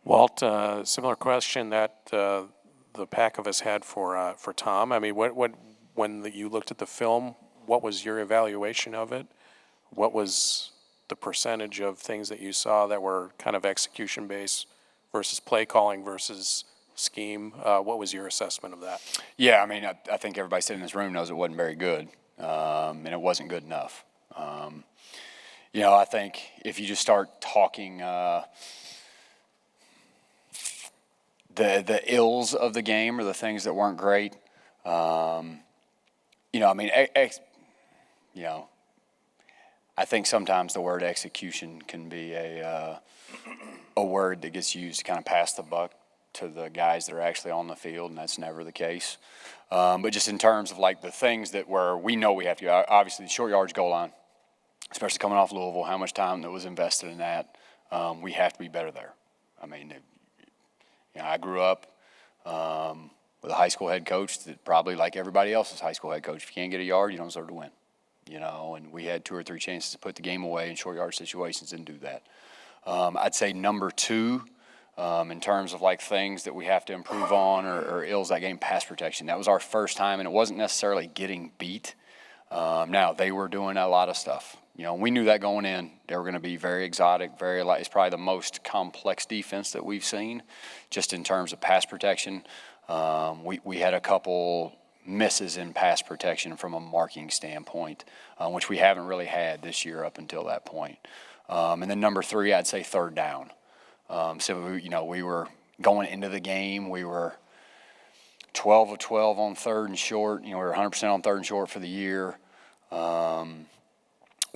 Walt, similar question that the pack of us had for Tom. I mean, when you looked at the film, what was your evaluation of it? What was the percentage of things that you saw that were kind of execution based versus play calling versus scheme? What was your assessment of that? Yeah, I mean, I think everybody sitting in this room knows it wasn't very good, and it wasn't good enough. I think if you just start talking the ills of the game or the things that weren't great, I think sometimes the word execution can be a word that gets used to kind of pass the buck to the guys that are actually on the field, and that's never the case. But just in terms of like the things that we know we have to, obviously the short yardage goal line, especially coming off Louisville, how much time that was invested in that, we have to be better there. I mean, I grew up with a high school head coach that probably like everybody else's high school head coach, if you can't get a yard, you don't deserve to win. And we had 2 or 3 chances to put the game away in short yard situations and do that. I'd say number 2, in terms of like things that we have to improve on or ills that game, pass protection. That was our first time, and it wasn't necessarily getting beat. Now, they were doing a lot of stuff. We knew that going in. They were going to be very exotic, it's probably the most complex defense that we've seen just in terms of pass protection. We had a couple misses in pass protection from a marking standpoint, which we haven't really had this year up until that point. And then number 3, I'd say third down. We were going into the game. We were 12 of 12 on third and short. We were 100% on third and short for the year.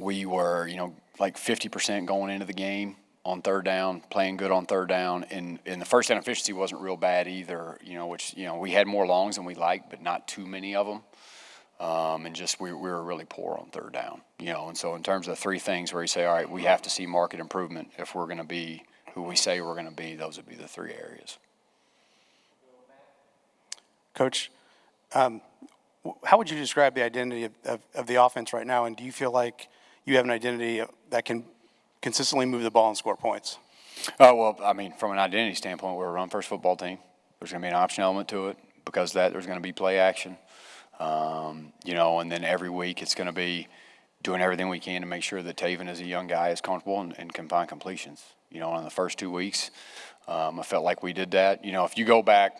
We were, like 50% going into the game on third down, playing good on third down. And the first down efficiency wasn't real bad either, which we had more longs than we liked, but not too many of them. And just we were really poor on third down, And so in terms of 3 things where you say, all right, we have to see market improvement if we're going to be who we say we're going to be, those would be the 3 areas. Coach, how would you describe the identity of the offense right now, and do you feel like you have an identity that can consistently move the ball and score points? Well, I mean, from an identity standpoint, we're a run-first football team. There's going to be an option element to it. Because of that, there's going to be play action. And then every week it's going to be doing everything we can to make sure that Taven, as a young guy, is comfortable and can find completions. In the first 2 weeks, I felt like we did that. If you go back,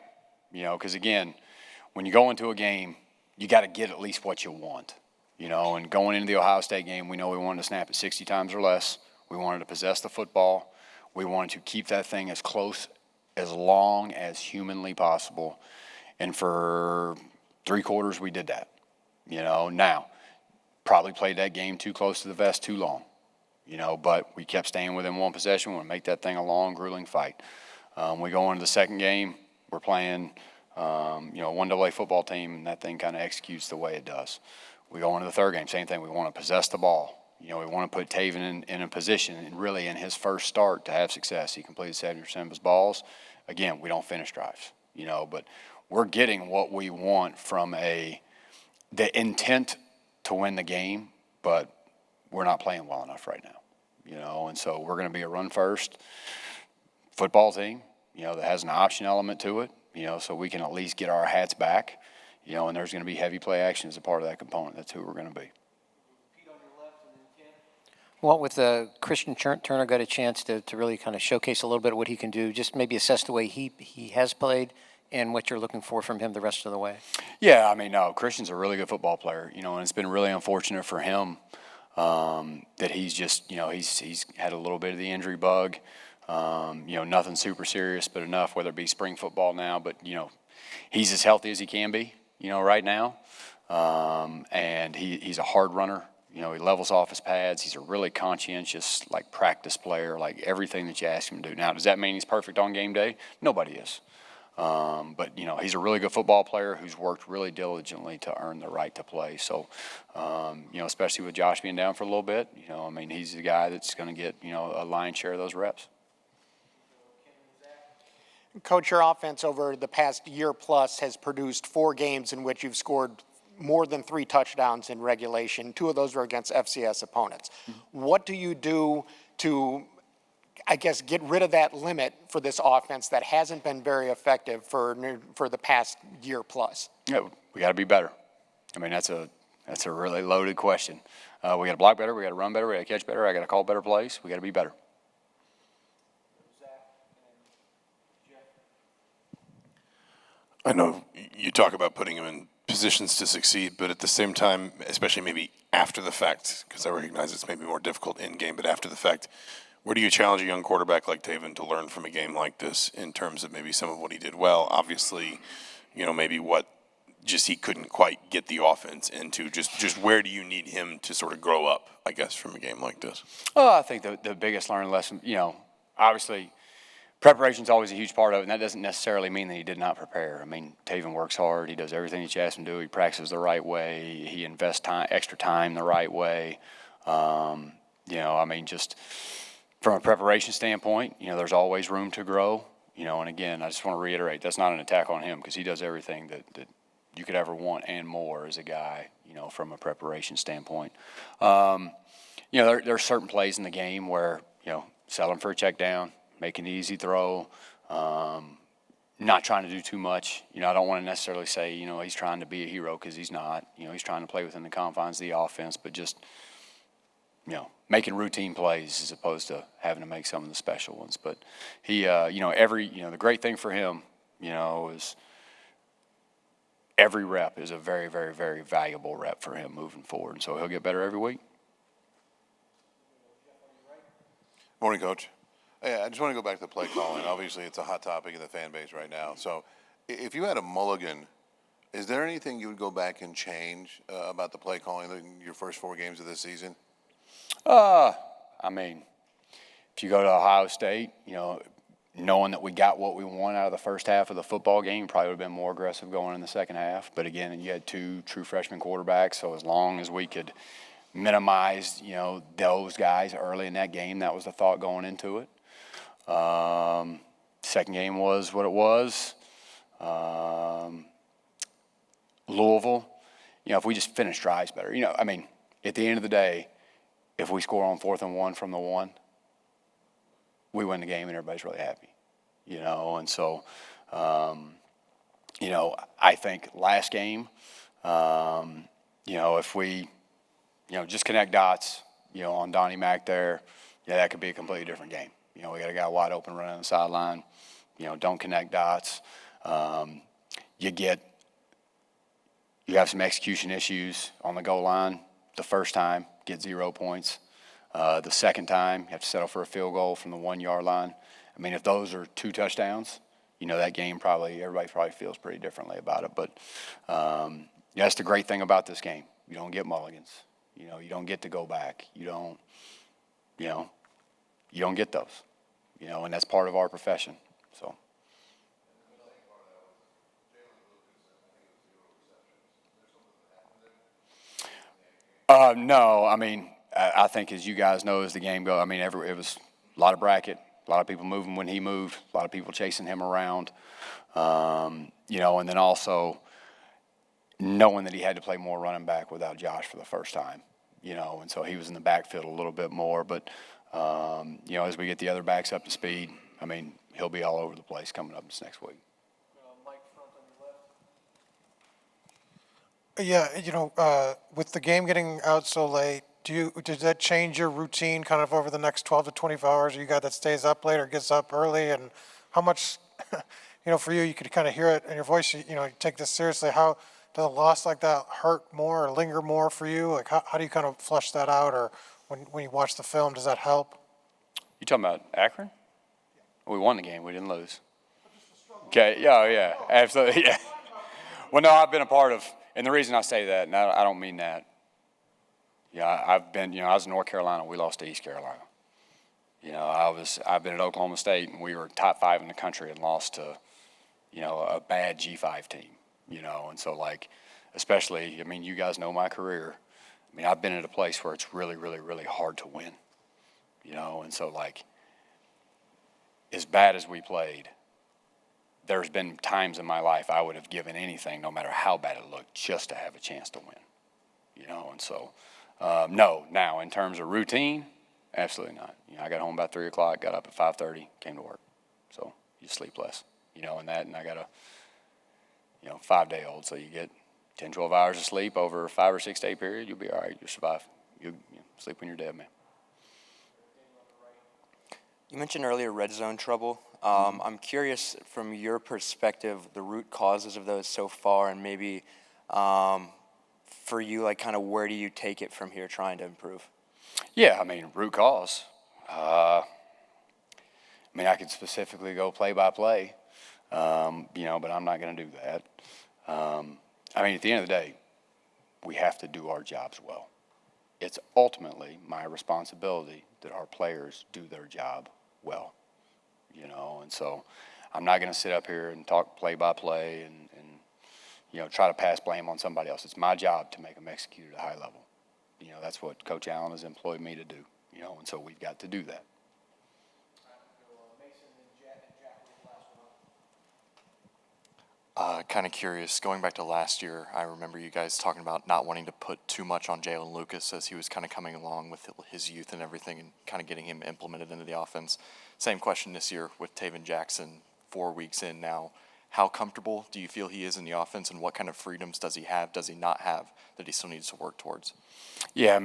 because again, when you go into a game, you got to get at least what you want. And going into the Ohio State game, we know we wanted to snap it 60 times or less. We wanted to possess the football. We wanted to keep that thing as close, as long as humanly possible. And for 3 quarters, we did that. Now, probably played that game too close to the vest too long. But we kept staying within 1 possession. We want to make that thing a long, grueling fight. We go into the second game, we're playing, a 1AA football team, and that thing kind of executes the way it does. We go into the third game, same thing. We want to possess the ball. We want to put Taven in a position, and really in his first start to have success. He completed 70% of his balls. Again, we don't finish drives, but we're getting what we want from the intent to win the game, but we're not playing well enough right now, and so we're going to be a run-first football team, that has an option element to it, so we can at least get our hats back, and there's going to be heavy play action as a part of that component. That's who we're going to be. Well, with Christian Turner got a chance to really kind of showcase a little bit of what he can do, just maybe assess the way he has played and what you're looking for from him the rest of the way. Yeah, I mean, no, Christian's a really good football player, and it's been really unfortunate for him that he's just, he's had a little bit of the injury bug. Nothing super serious, but enough, whether it be spring football now, but, he's as healthy as he can be, right now. And he's a hard runner. He levels off his pads. He's a really conscientious, practice player, everything that you ask him to do. Now, does that mean he's perfect on game day? Nobody is. But, he's a really good football player who's worked really diligently to earn the right to play. So, especially with Josh being down for a little bit, he's the guy that's going to get, a lion's share of those reps. Coach, your offense over the past year plus has produced 4 games in which you've scored more than 3 touchdowns in regulation. 2 of those were against FCS opponents. Mm-hmm. What do you do to I guess, get rid of that limit for this offense that hasn't been very effective for the past year plus? Yeah, we got to be better. I mean, that's a really loaded question. We got to block better. We got to run better. We got to catch better. I got to call better plays. We got to be better. I know you talk about putting him in positions to succeed, but at the same time, especially maybe after the fact, because I recognize it's maybe more difficult in game, but after the fact, where do you challenge a young quarterback like Taven to learn from a game like this in terms of maybe some of what he did well? Obviously, maybe what just he couldn't quite get the offense into. Just where do you need him to sort of grow up, I guess, from a game like this? Oh, I think the biggest learning lesson, obviously preparation is always a huge part of it, and that doesn't necessarily mean that he did not prepare. I mean, Taven works hard. He does everything that you ask him to do. He practices the right way. He invests extra time the right way. Just from a preparation standpoint, there's always room to grow. And again, I just want to reiterate, that's not an attack on him because he does everything that you could ever want and more as a guy, from a preparation standpoint. There are certain plays in the game where, settling for a check down, making an easy throw, not trying to do too much. I don't want to necessarily say, he's trying to be a hero because he's not. He's trying to play within the confines of the offense, but just, making routine plays as opposed to having to make some of the special ones. But he, the great thing for him, is every rep is a very, very, very valuable rep for him moving forward. And so he'll get better every week. Morning, Coach. Yeah, I just want to go back to the play calling. Obviously, it's a hot topic in the fan base right now. So if you had a mulligan, is there anything you would go back and change about the play calling in your first 4 games of this season? If you go to Ohio State, knowing that we got what we want out of the first half of the football game, probably would have been more aggressive going in the second half. But again, you had 2 true freshman quarterbacks, so as long as we could minimize, those guys early in that game, that was the thought going into it. Second game was what it was. Louisville, if we just finish drives better, at the end of the day, if we score on 4th and 1 from the 1, we win the game and everybody's really happy, and so, I think last game, if we, just connect dots, on Donnie Mack there, that could be a completely different game. We got a guy wide open running on the sideline, don't connect dots. You have some execution issues on the goal line the first time, get 0 points. The second time, you have to settle for a field goal from the 1-yard line. If those are 2 touchdowns, that game everybody probably feels pretty differently about it. But that's the great thing about this game. You don't get mulligans. You don't get to go back. You don't get those. And that's part of our profession. So. No, I think as you guys know, as the game goes, it was a lot of bracket, a lot of people moving when he moved, a lot of people chasing him around, and then also knowing that he had to play more running back without Josh for the first time, and so he was in the backfield a little bit more. But, as we get the other backs up to speed, he'll be all over the place coming up this next week. Yeah, with the game getting out so late, does that change your routine kind of over the next 12 to 24 hours? Are you a guy that stays up late or gets up early? And how much, for you could kind of hear it in your voice, you take this seriously. How does a loss like that hurt more or linger more for you? Like, how do you kind of flush that out? Or when you watch the film, does that help? You talking about Akron? We won the game. We didn't lose. Okay. Yeah, absolutely. Yeah. Well, no, I've been a part of, and the reason I say that, and I don't mean that. I've been, I was in North Carolina. We lost to East Carolina. I've been at Oklahoma State, and we were top 5 in the country and lost to, a bad G5 team. And so especially, you guys know my career. I've been at a place where it's really, really, really hard to win. And so as bad as we played, there's been times in my life I would have given anything, no matter how bad it looked, just to have a chance to win. And so, no. Now, in terms of routine, Absolutely not. I got home about 3 o'clock, got up at 5:30, came to work. So you sleep less, and I got a 5-day-old, so you get 10, 12 hours of sleep over a 5 or 6 day period, you'll be all right. You'll survive. You sleep when you're dead, man. You mentioned earlier red zone trouble. I'm curious from your perspective, the root causes of those so far, and maybe for you, like kind of where do you take it from here trying to improve? Yeah, root cause. I could specifically go play by play, but I'm not going to do that. At the end of the day, we have to do our jobs well. It's ultimately my responsibility that our players do their job well, and so I'm not going to sit up here and talk play by play and try to pass blame on somebody else. It's my job to make them execute at a high level. That's what Coach Allen has employed me to do, and so we've got to do that. Kind of curious, going back to last year, I remember you guys talking about not wanting to put too much on Jalen Lucas as he was kind of coming along with his youth and everything and kind of getting him implemented into the offense. Same question this year with Taven Jackson, 4 weeks in now. How comfortable do you feel he is in the offense, and what kind of freedoms does he have, does he not have, that he still needs to work towards? Yeah,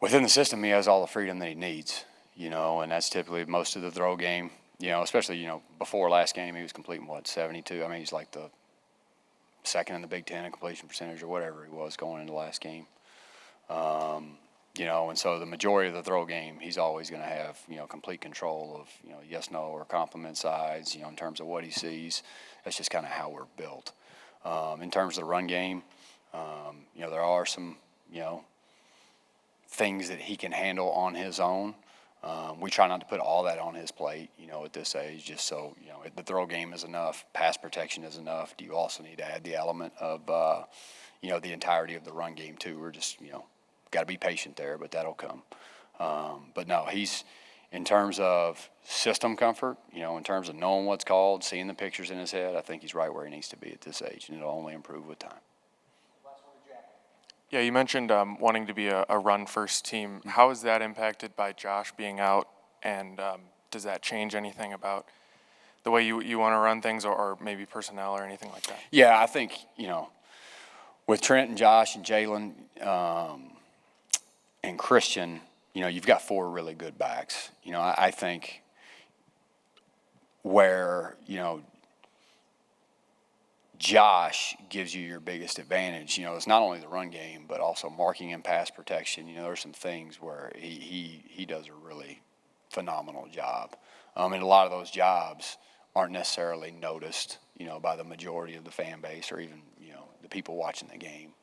within the system, he has all the freedom that he needs, and that's typically most of the throw game. Especially, before last game, he was completing, 72? He's like the second in the Big Ten in completion percentage or whatever he was going into last game. And so the majority of the throw game, he's always going to have, complete control of, yes, no, or compliment sides, in terms of what he sees. That's just kind of how we're built. In terms of the run game, there are some, things that he can handle on his own. We try not to put all that on his plate, at this age, just so, the throw game is enough, pass protection is enough. Do you also need to add the element of, the entirety of the run game too? We're just, got to be patient there, but that'll come. But no, he's, in terms of system comfort, in terms of knowing what's called, seeing the pictures in his head, I think he's right where he needs to be at this age, and it'll only improve with time. Yeah, you mentioned wanting to be a run-first team. How is that impacted by Josh being out, and does that change anything about the way you want to run things, or maybe personnel or anything like that? Yeah, I think, with Trent and Josh and Jalen and Christian, you've got 4 really good backs. I think where, Josh gives you your biggest advantage. It's not only the run game, but also marking and pass protection. There's some things where he does a really phenomenal job. And a lot of those jobs aren't necessarily noticed, by the majority of the fan base or even, the people watching the game.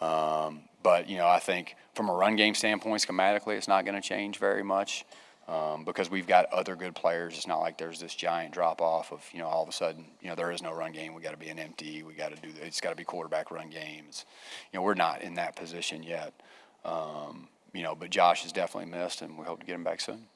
But, I think from a run game standpoint, schematically, it's not going to change very much. Because we've got other good players. It's not like there's this giant drop-off of, all of a sudden, there is no run game. We got to be an empty. We got to do – it's got to be quarterback run games. We're not in that position yet. But Josh has definitely missed, and we hope to get him back soon.